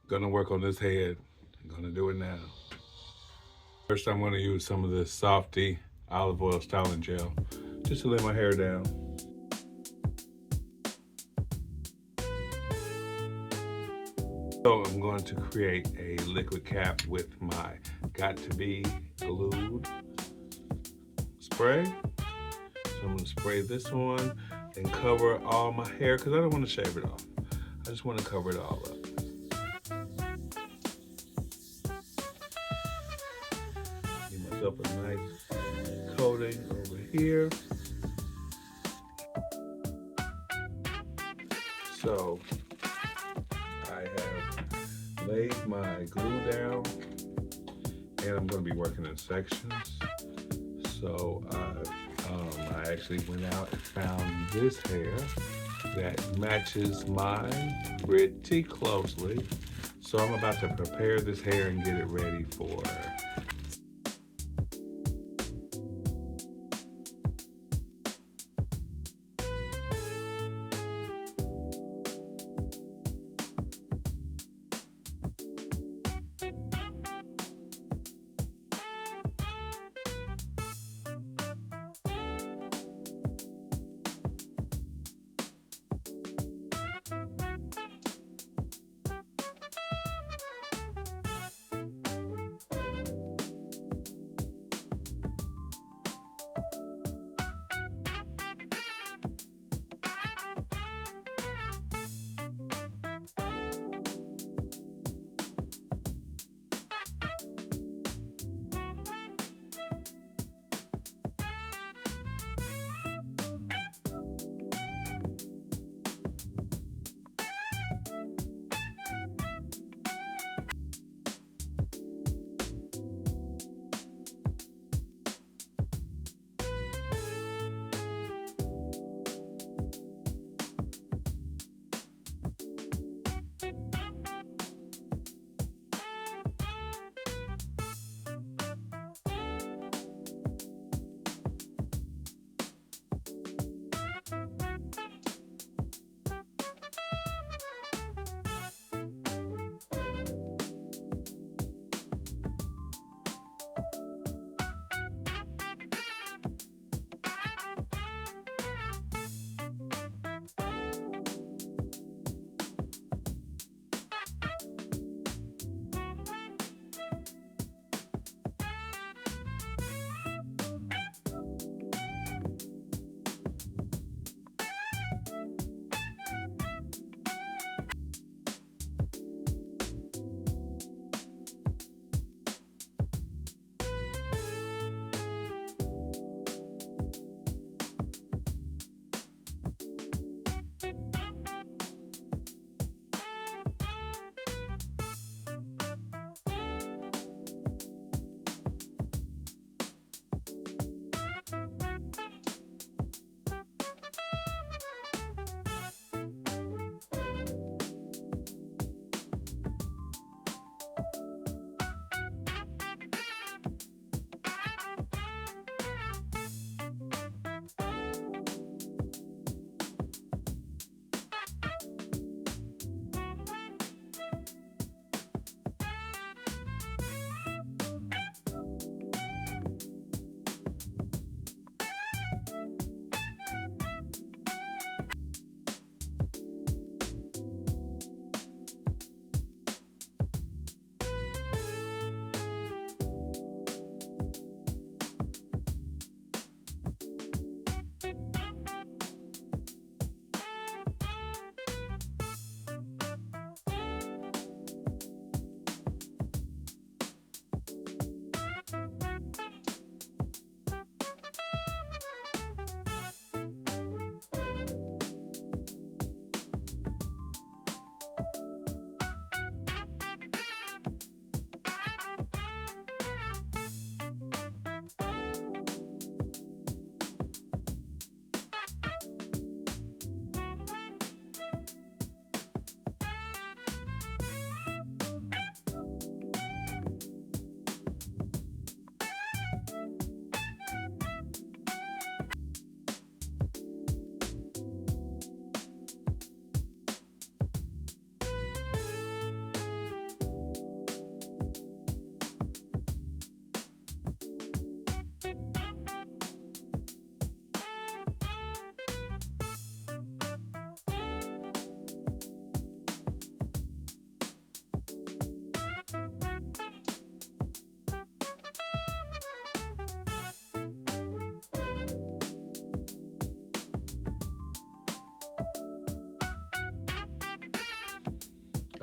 Gonna work on this head. I'm gonna do it now. First, I'm gonna use some of this Softy olive oil styling gel just to lay my hair down. So I'm going to create a liquid cap with my Got to Be Glued spray. So I'm gonna spray this one and cover all my hair because I don't want to shave it off. I just want to cover it all up. Give myself a nice coating over here. So I have laid my glue down and I'm going to be working in sections. So I actually went out and found this hair that matches mine pretty closely. So I'm about to prepare this hair and get it ready for.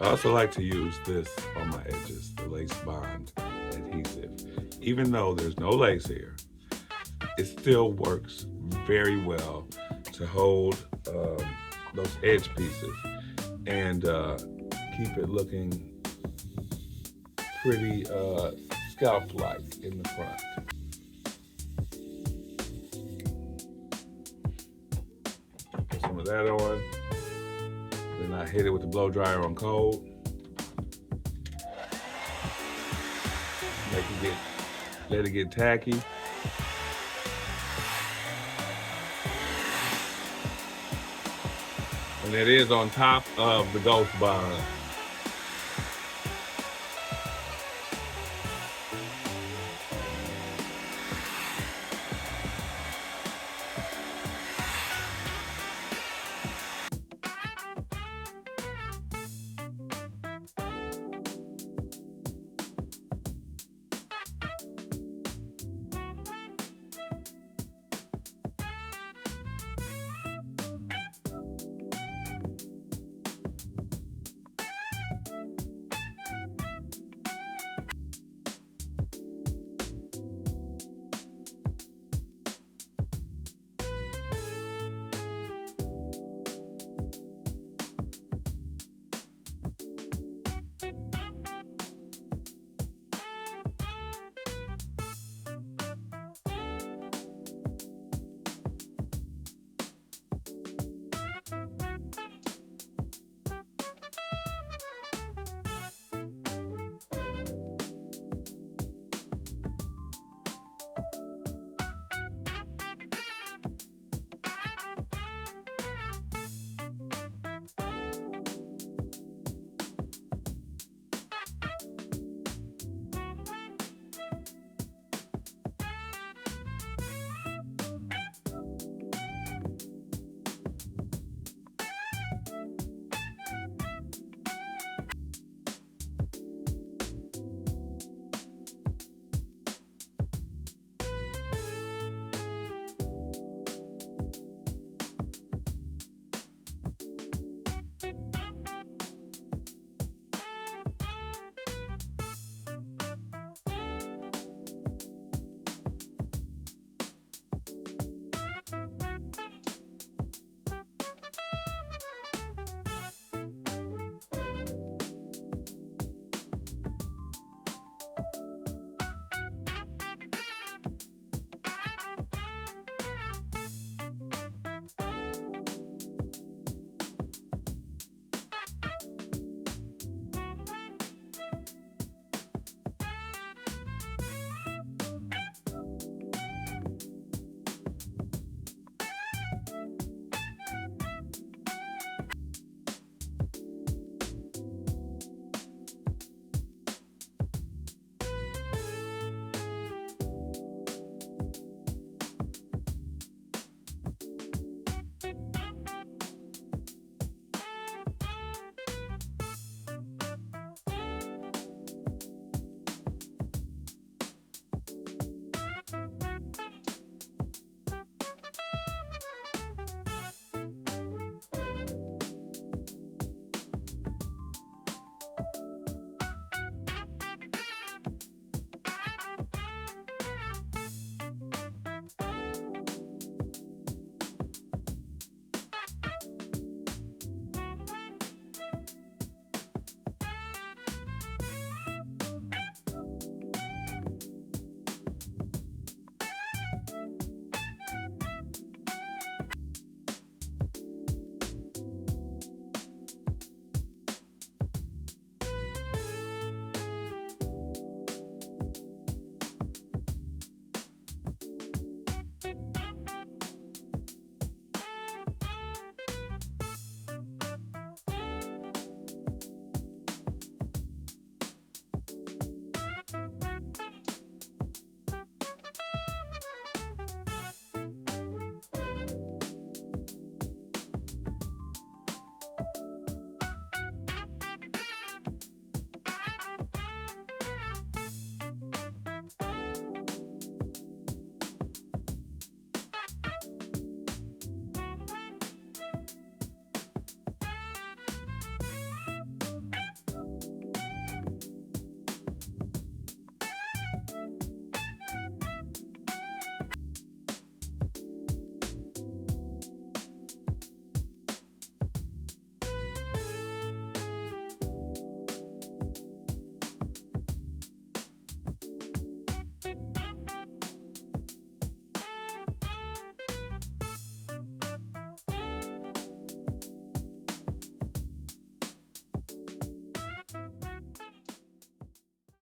I also like to use this on my edges, the Lace Bond adhesive. Even though there's no lace here, it still works very well to hold those edge pieces and keep it looking pretty scalp-like in the front. Put some of that on. Then I hit it with the blow dryer on cold. Let it get tacky. And it is on top of the Ghost Bond.